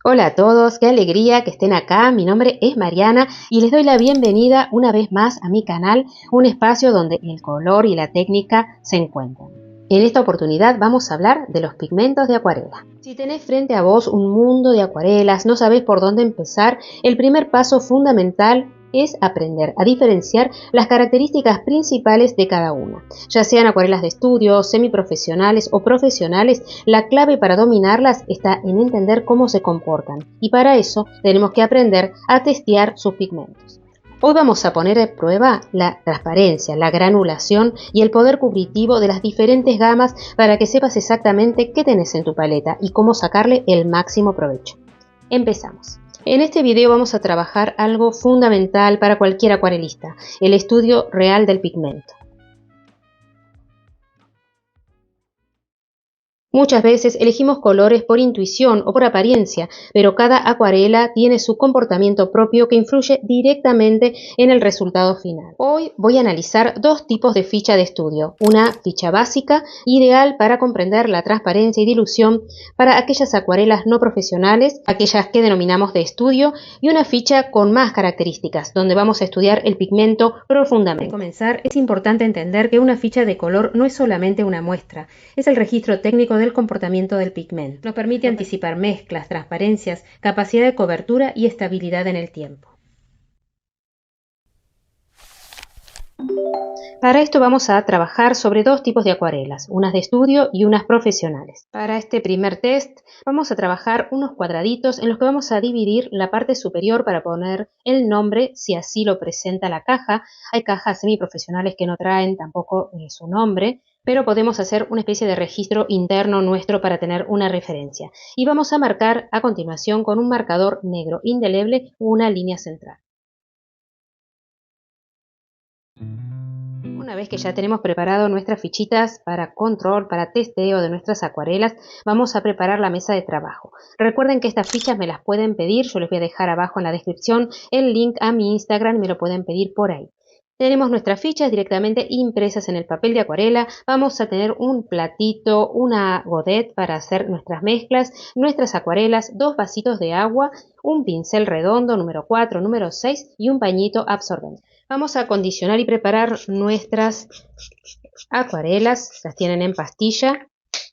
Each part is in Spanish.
Hola a todos, qué alegría que estén acá. Mi nombre es Mariana y les doy la bienvenida una vez más a mi canal, un espacio donde el color y la técnica se encuentran. En esta oportunidad vamos a hablar de los pigmentos de acuarela. Si tenés frente a vos un mundo de acuarelas, no sabés por dónde empezar, el primer paso fundamental es aprender a diferenciar las características principales de cada una. Ya sean acuarelas de estudio, semiprofesionales o profesionales, la clave para dominarlas está en entender cómo se comportan y para eso tenemos que aprender a testear sus pigmentos. Hoy vamos a poner a prueba la transparencia, la granulación y el poder cubritivo de las diferentes gamas para que sepas exactamente qué tenés en tu paleta y cómo sacarle el máximo provecho. Empezamos. En este video vamos a trabajar algo fundamental para cualquier acuarelista, el estudio real del pigmento. Muchas veces elegimos colores por intuición o por apariencia, pero cada acuarela tiene su comportamiento propio que influye directamente en el resultado final. Hoy voy a analizar dos tipos de ficha de estudio. Una ficha básica, ideal para comprender la transparencia y dilución para aquellas acuarelas no profesionales, aquellas que denominamos de estudio, y una ficha con más características, donde vamos a estudiar el pigmento profundamente. Para comenzar, es importante entender que una ficha de color no es solamente una muestra, es el registro técnico del comportamiento del pigmento. Nos permite anticipar mezclas, transparencias, capacidad de cobertura y estabilidad en el tiempo. Para esto vamos a trabajar sobre dos tipos de acuarelas, unas de estudio y unas profesionales. Para este primer test vamos a trabajar unos cuadraditos en los que vamos a dividir la parte superior para poner el nombre si así lo presenta la caja. Hay cajas semiprofesionales que no traen tampoco su nombre, pero podemos hacer una especie de registro interno nuestro para tener una referencia. Y vamos a marcar a continuación con un marcador negro indeleble una línea central. Una vez que ya tenemos preparado nuestras fichitas para control, para testeo de nuestras acuarelas, vamos a preparar la mesa de trabajo. Recuerden que estas fichas me las pueden pedir, yo les voy a dejar abajo en la descripción el link a mi Instagram y me lo pueden pedir por ahí. Tenemos nuestras fichas directamente impresas en el papel de acuarela, vamos a tener un platito, una godet para hacer nuestras mezclas, nuestras acuarelas, dos vasitos de agua, un pincel redondo número 4, número 6 y un pañito absorbente. Vamos a acondicionar y preparar nuestras acuarelas, las tienen en pastilla.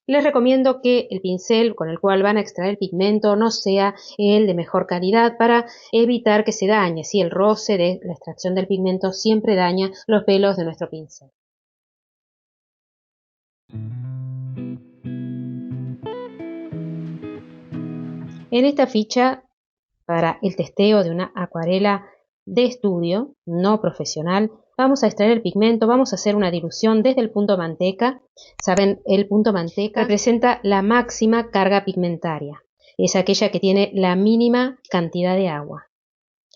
Les recomiendo que el pincel con el cual van a extraer el pigmento no sea el de mejor calidad para evitar que se dañe. Si el roce de la extracción del pigmento siempre daña los pelos de nuestro pincel. En esta ficha, para el testeo de una acuarela de estudio, no profesional, vamos a extraer el pigmento, vamos a hacer una dilución desde el punto manteca. Saben, el punto manteca representa la máxima carga pigmentaria, es aquella que tiene la mínima cantidad de agua.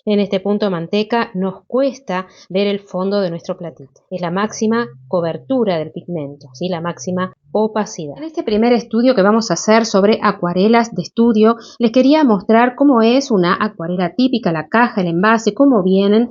En este punto manteca nos cuesta ver el fondo de nuestro platito. Es la máxima cobertura del pigmento, ¿sí? La máxima opacidad. En este primer estudio que vamos a hacer sobre acuarelas de estudio, les quería mostrar cómo es una acuarela típica, la caja, el envase, cómo vienen,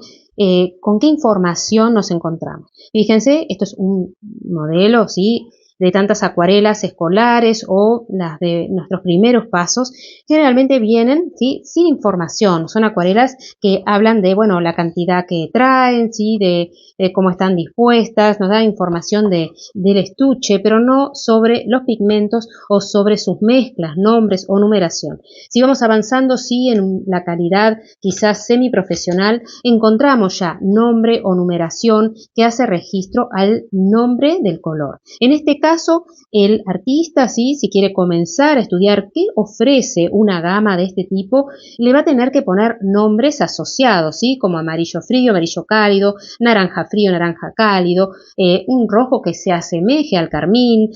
con qué información nos encontramos. Fíjense, esto es un modelo, ¿sí?, de tantas acuarelas escolares o las de nuestros primeros pasos, generalmente vienen, ¿sí?, sin información. Son acuarelas que hablan de, bueno, la cantidad que traen, ¿sí?, de cómo están dispuestas, nos dan información del estuche, pero no sobre los pigmentos o sobre sus mezclas, nombres o numeración. Si vamos avanzando, sí, en la calidad quizás semiprofesional, encontramos ya nombre o numeración que hace registro al nombre del color. En este caso, el artista, ¿sí?, si quiere comenzar a estudiar qué ofrece una gama de este tipo, le va a tener que poner nombres asociados, ¿sí?, como amarillo frío, amarillo cálido, naranja frío, naranja cálido, un rojo que se asemeje al carmín,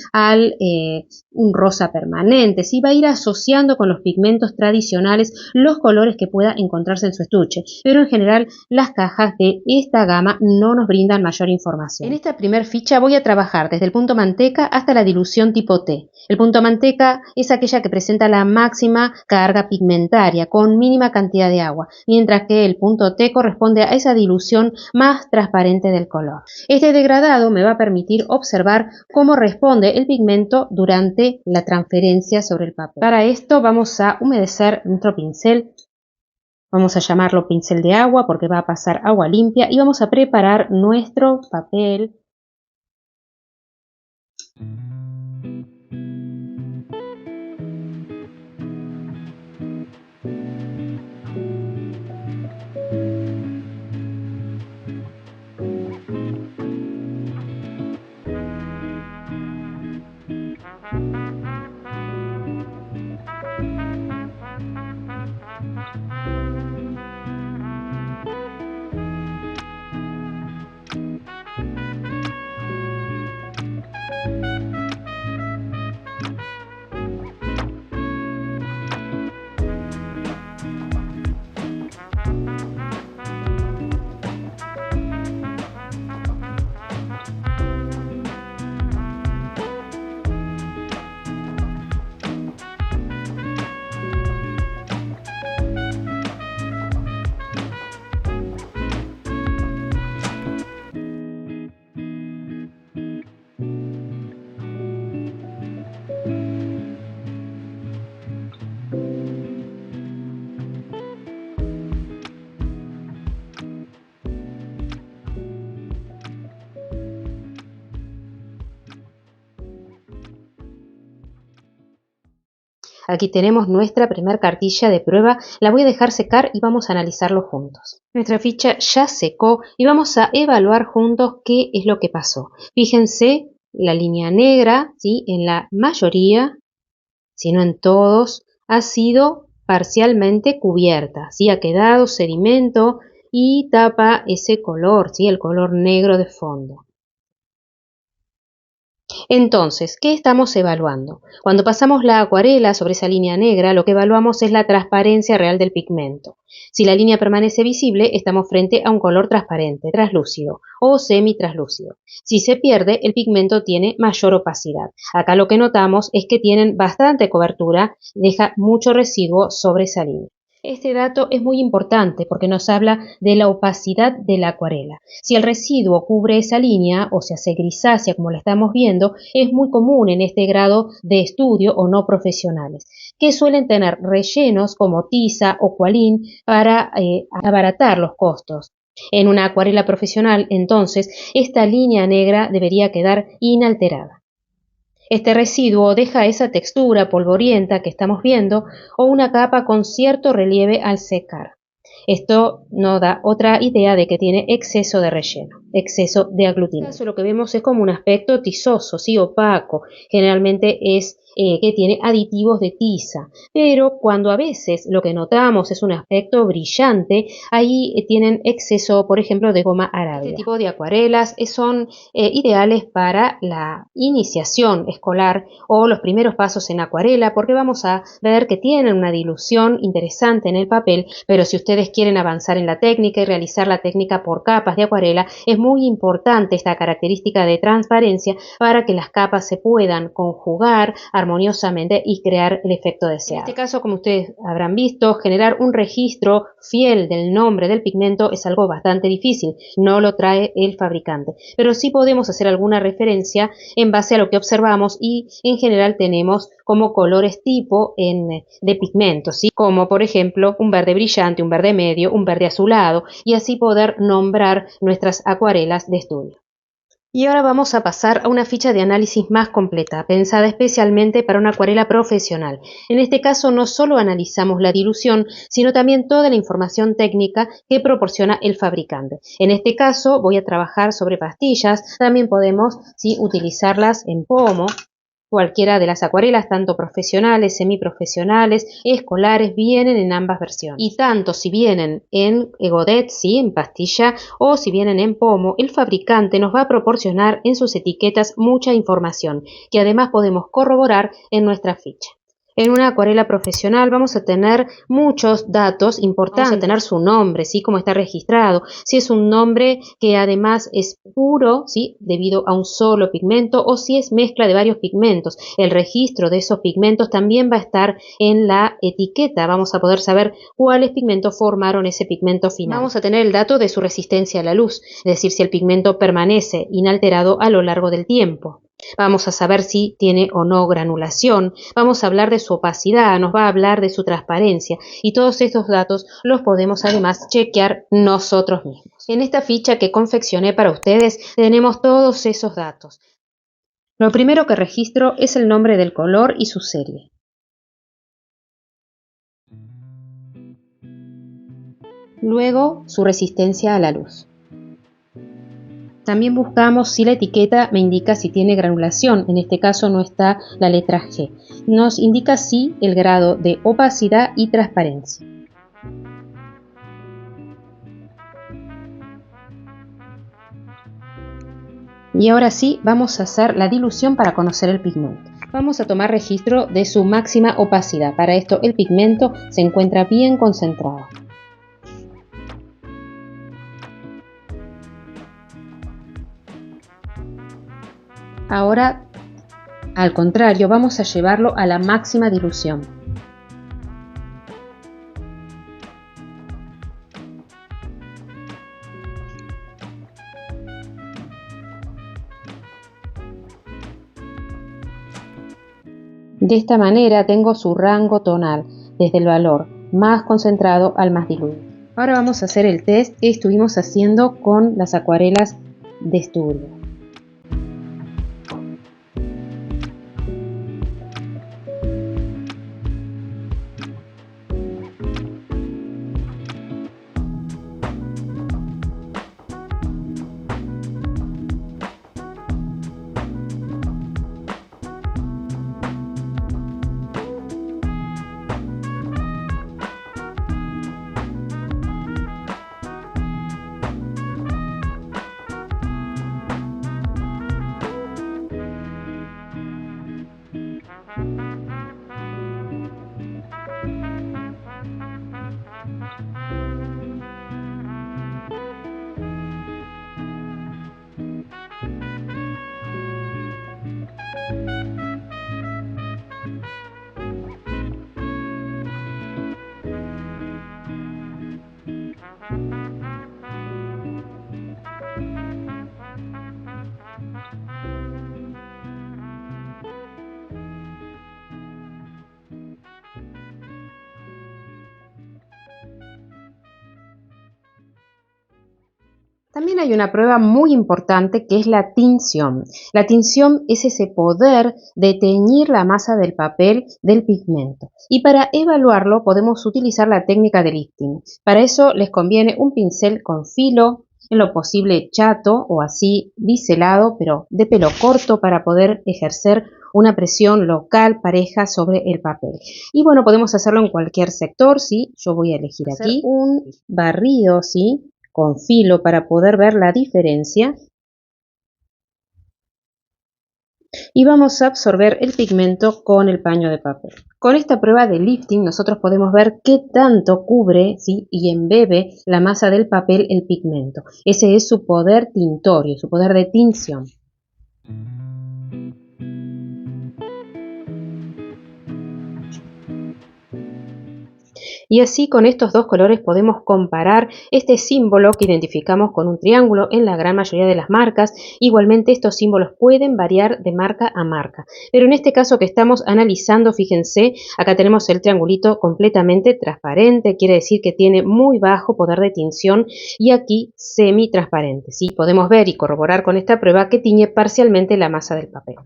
un rosa permanente, ¿sí? Va a ir asociando con los pigmentos tradicionales los colores que pueda encontrarse en su estuche, pero en general las cajas de esta gama no nos brindan mayor información. En esta primer ficha voy a trabajar desde el punto manteca manteca hasta la dilución tipo T. El punto manteca es aquella que presenta la máxima carga pigmentaria con mínima cantidad de agua, mientras que el punto T corresponde a esa dilución más transparente del color. Este degradado me va a permitir observar cómo responde el pigmento durante la transferencia sobre el papel. Para esto vamos a humedecer nuestro pincel. Vamos a llamarlo pincel de agua porque va a pasar agua limpia y vamos a preparar nuestro papel. Aquí tenemos nuestra primera cartilla de prueba, la voy a dejar secar y vamos a analizarlo juntos. Nuestra ficha ya secó y vamos a evaluar juntos qué es lo que pasó. Fíjense la línea negra, ¿sí? En la mayoría, si no en todos, ha sido parcialmente cubierta, ¿sí? Ha quedado sedimento y tapa ese color, ¿sí? El color negro de fondo. Entonces, ¿qué estamos evaluando? Cuando pasamos la acuarela sobre esa línea negra, lo que evaluamos es la transparencia real del pigmento. Si la línea permanece visible, estamos frente a un color transparente, translúcido o semi-translúcido. Si se pierde, el pigmento tiene mayor opacidad. Acá lo que notamos es que tienen bastante cobertura, deja mucho residuo sobre esa línea. Este dato es muy importante porque nos habla de la opacidad de la acuarela. Si el residuo cubre esa línea o se hace grisácea como la estamos viendo, es muy común en este grado de estudio o no profesionales, que suelen tener rellenos como tiza o cualín para abaratar los costos. En una acuarela profesional, entonces, esta línea negra debería quedar inalterada. Este residuo deja esa textura polvorienta que estamos viendo o una capa con cierto relieve al secar. Esto nos da otra idea de que tiene exceso de relleno, exceso de aglutinante. En este caso lo que vemos es como un aspecto tizoso, ¿sí? Opaco. Generalmente es que tiene aditivos de tiza, pero cuando a veces lo que notamos es un aspecto brillante, ahí tienen exceso, por ejemplo, de goma arábiga. Este tipo de acuarelas son ideales para la iniciación escolar o los primeros pasos en acuarela, porque vamos a ver que tienen una dilución interesante en el papel, pero si ustedes quieren avanzar en la técnica y realizar la técnica por capas de acuarela, es muy importante esta característica de transparencia para que las capas se puedan conjugar armoniosamente y crear el efecto deseado. En este caso, como ustedes habrán visto, generar un registro fiel del nombre del pigmento es algo bastante difícil, no lo trae el fabricante, pero sí podemos hacer alguna referencia en base a lo que observamos y en general tenemos como colores tipo de pigmentos, ¿sí? Como por ejemplo un verde brillante, un verde medio, un verde azulado y así poder nombrar nuestras acuarelas de estudio. Y ahora vamos a pasar a una ficha de análisis más completa, pensada especialmente para una acuarela profesional. En este caso no solo analizamos la dilución, sino también toda la información técnica que proporciona el fabricante. En este caso voy a trabajar sobre pastillas, también podemos utilizarlas en pomo. Cualquiera de las acuarelas, tanto profesionales, semiprofesionales, escolares, vienen en ambas versiones. Y tanto si vienen en godet, ¿sí? En pastilla, o si vienen en pomo, el fabricante nos va a proporcionar en sus etiquetas mucha información, que además podemos corroborar en nuestra ficha. En una acuarela profesional vamos a tener muchos datos importantes. Vamos a tener su nombre, ¿sí? Cómo está registrado, si es un nombre que además es puro, ¿sí? Debido a un solo pigmento, o si es mezcla de varios pigmentos. El registro de esos pigmentos también va a estar en la etiqueta. Vamos a poder saber cuáles pigmentos formaron ese pigmento final. Vamos a tener el dato de su resistencia a la luz, es decir, si el pigmento permanece inalterado a lo largo del tiempo. Vamos a saber si tiene o no granulación, vamos a hablar de su opacidad, nos va a hablar de su transparencia, y todos estos datos los podemos además chequear nosotros mismos. En esta ficha que confeccioné para ustedes tenemos todos esos datos. Lo primero que registro es el nombre del color y su serie. Luego, su resistencia a la luz. También buscamos si la etiqueta me indica si tiene granulación, en este caso no está la letra G. Nos indica sí el grado de opacidad y transparencia. Y ahora sí, vamos a hacer la dilución para conocer el pigmento. Vamos a tomar registro de su máxima opacidad. Para esto el pigmento se encuentra bien concentrado. Ahora, al contrario, vamos a llevarlo a la máxima dilución. De esta manera tengo su rango tonal, desde el valor más concentrado al más diluido. Ahora vamos a hacer el test que estuvimos haciendo con las acuarelas de estudio. También hay una prueba muy importante que es la tinción. La tinción es ese poder de teñir la masa del papel del pigmento. Y para evaluarlo podemos utilizar la técnica de lifting. Para eso les conviene un pincel con filo, en lo posible chato o así biselado, pero de pelo corto para poder ejercer una presión local pareja sobre el papel. Y bueno, podemos hacerlo en cualquier sector, ¿sí? Yo voy a elegir aquí un barrido, ¿sí? Con filo para poder ver la diferencia, y vamos a absorber el pigmento con el paño de papel. Con esta prueba de lifting nosotros podemos ver qué tanto cubre, ¿sí? Y embebe la masa del papel el pigmento. Ese es su poder tintorio, su poder de tinción. Y así con estos dos colores podemos comparar este símbolo que identificamos con un triángulo en la gran mayoría de las marcas. Igualmente estos símbolos pueden variar de marca a marca, pero en este caso que estamos analizando, fíjense, acá tenemos el triangulito completamente transparente, quiere decir que tiene muy bajo poder de tinción, y aquí semi-transparente, ¿sí? Podemos ver y corroborar con esta prueba que tiñe parcialmente la masa del papel.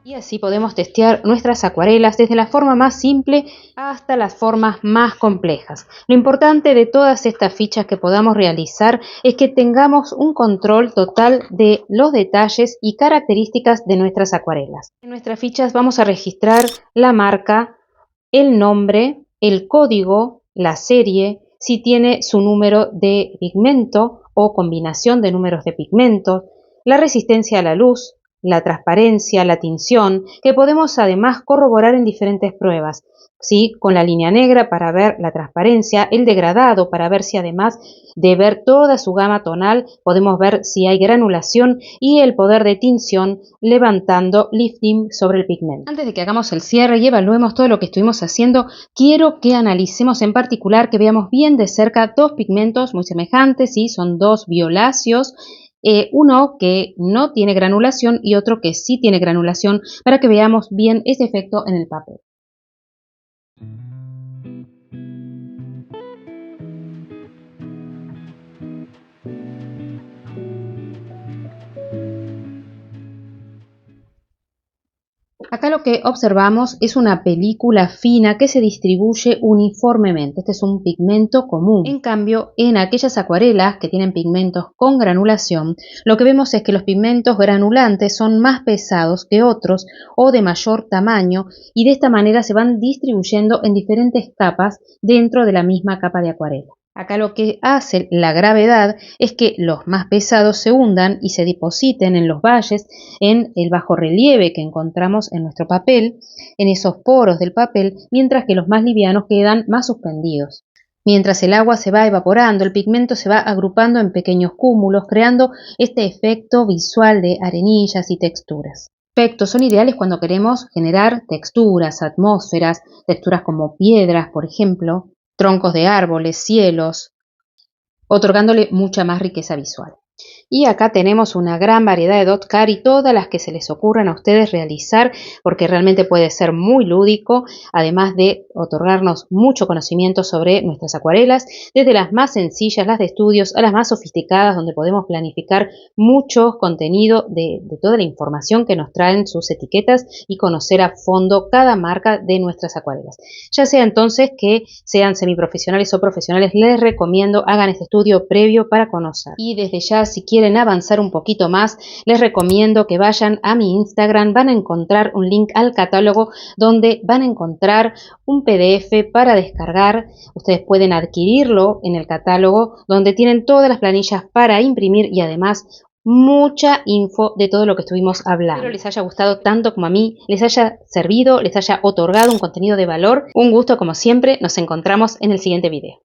Y así podemos testear nuestras acuarelas desde la forma más simple hasta las formas más complejas. Lo importante de todas estas fichas que podamos realizar es que tengamos un control total de los detalles y características de nuestras acuarelas. En nuestras fichas vamos a registrar la marca, el nombre, el código, la serie, si tiene su número de pigmento o combinación de números de pigmentos, la resistencia a la luz, la transparencia, la tinción, que podemos además corroborar en diferentes pruebas, ¿sí? Con la línea negra para ver la transparencia, el degradado para ver si además de ver toda su gama tonal podemos ver si hay granulación y el poder de tinción levantando lifting sobre el pigmento. Antes de que hagamos el cierre y evaluemos todo lo que estuvimos haciendo, quiero que analicemos en particular, que veamos bien de cerca dos pigmentos muy semejantes, ¿sí? Son dos violáceos. Uno que no tiene granulación y otro que sí tiene granulación, para que veamos bien ese efecto en el papel. Acá lo que observamos es una película fina que se distribuye uniformemente. Este es un pigmento común. En cambio, en aquellas acuarelas que tienen pigmentos con granulación, lo que vemos es que los pigmentos granulantes son más pesados que otros o de mayor tamaño, y de esta manera se van distribuyendo en diferentes capas dentro de la misma capa de acuarela. Acá lo que hace la gravedad es que los más pesados se hundan y se depositen en los valles, en el bajo relieve que encontramos en nuestro papel, en esos poros del papel, mientras que los más livianos quedan más suspendidos. Mientras el agua se va evaporando, el pigmento se va agrupando en pequeños cúmulos, creando este efecto visual de arenillas y texturas. Efectos son ideales cuando queremos generar texturas, atmósferas, texturas como piedras, por ejemplo, troncos de árboles, cielos, otorgándole mucha más riqueza visual. Y acá tenemos una gran variedad de dot card y todas las que se les ocurran a ustedes realizar, porque realmente puede ser muy lúdico, además de otorgarnos mucho conocimiento sobre nuestras acuarelas, desde las más sencillas, las de estudios, a las más sofisticadas, donde podemos planificar mucho contenido de toda la información que nos traen sus etiquetas y conocer a fondo cada marca de nuestras acuarelas. Ya sea entonces que sean semiprofesionales o profesionales, les recomiendo hagan este estudio previo para conocer. Y desde ya, si quieren avanzar un poquito más, les recomiendo que vayan a mi Instagram. Van a encontrar un link al catálogo donde van a encontrar un PDF para descargar. Ustedes pueden adquirirlo en el catálogo, donde tienen todas las planillas para imprimir y además mucha info de todo lo que estuvimos hablando. Espero les haya gustado tanto como a mí, les haya servido, les haya otorgado un contenido de valor. Un gusto como siempre, nos encontramos en el siguiente video.